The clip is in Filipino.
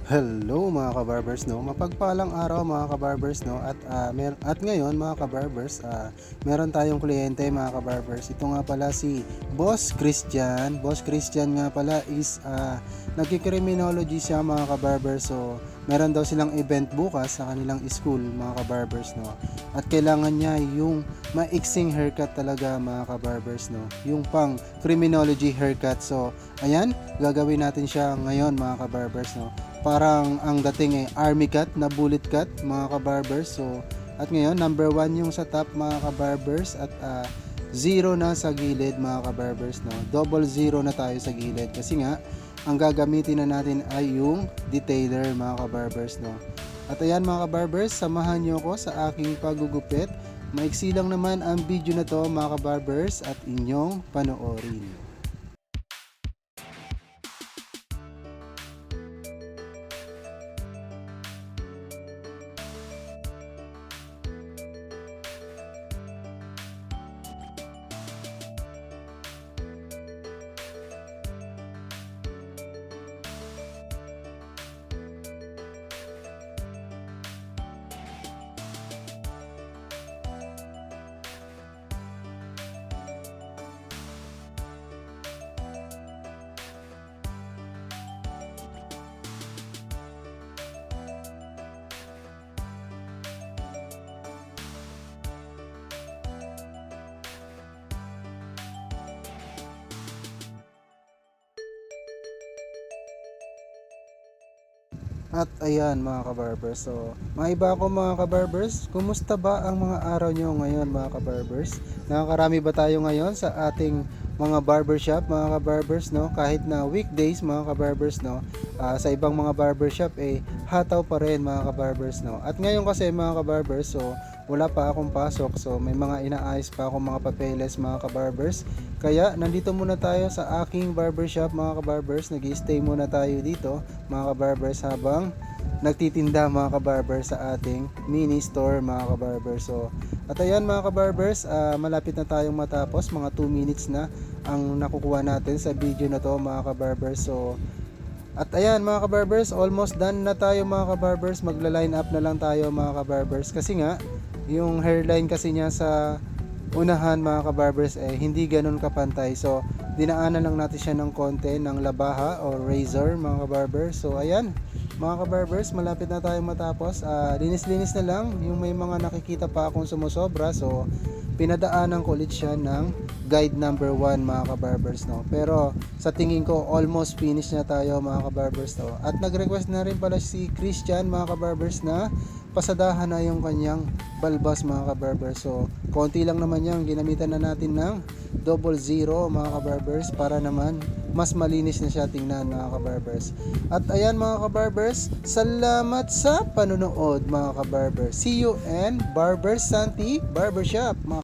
Hello mga kabarbers, no? Mapagpalang araw mga kabarbers, no? At ngayon mga kabarbers, meron tayong kliyente mga kabarbers. Ito nga pala si Boss Christian. Boss Christian nga pala is nagkikriminology siya mga kabarbers. So meron daw silang event bukas sa kanilang school mga kabarbers, no? At kailangan niya yung maiksing haircut talaga mga kabarbers, no? Yung pang criminology haircut. So ayan, gagawin natin siya ngayon mga kabarbers, no? Parang ang dating ay army cut na bullet cut mga kabarbers. So at ngayon number 1 yung sa top mga kabarbers at 0 na sa gilid mga kabarbers, no. Double 0 na tayo sa gilid kasi nga ang gagamitin na natin ay yung detailer mga kabarbers, no. At ayan mga kabarbers, samahan nyo ko sa aking paggugupit. Maiksi lang naman ang video na to mga kabarbers at inyong panoorin. At ayan mga kabarbers, so maiba ako mga kabarbers, kumusta ba ang mga araw nyo ngayon mga kabarbers? Nakakarami ba tayo ngayon sa ating mga barbershop mga kabarbers, no? Kahit na weekdays mga kabarbers, no? Sa ibang mga barbershop hataw pa rin mga kabarbers, no? At ngayon kasi mga kabarbers, so wala pa akong pasok, so may mga inaayos pa akong mga papeles mga kabarbers. Kaya nandito muna tayo sa aking barbershop mga kabarbers, nag-i-stay muna tayo dito mga kabarbers habang nagtitinda mga kabarbers sa ating mini store mga kabarbers. So at ayan mga kabarbers, malapit na tayong matapos, mga 2 minutes na ang nakukuha natin sa video na to mga kabarbers. So at ayan mga kabarbers, almost done na tayo mga kabarbers, magla-line up na lang tayo mga kabarbers kasi nga yung hairline kasi niya sa unahan mga kabarbers hindi ganun kapantay. So dinaanan lang natin siya ng konti ng labaha o razor mga kabarbers. So ayan mga kabarbers, malapit na tayong matapos. Linis-linis na lang yung may mga nakikita pa akong sumusobra. So pinadaanan ko ulit siya ng guide number 1 mga kabarbers, no. Pero sa tingin ko almost finish na tayo mga kabarbers, no. At nag-request na rin pala si Christian mga kabarbers na pasadahan na yung kanyang balbas mga kabarbers. So konti lang naman yan, ginamitan na natin ng double 0 mga kabarbers para naman mas malinis na siya tingnan mga kabarbers. At ayan mga kabarbers, salamat sa panonood mga kabarbers. See you and Barber Santi Barbershop mga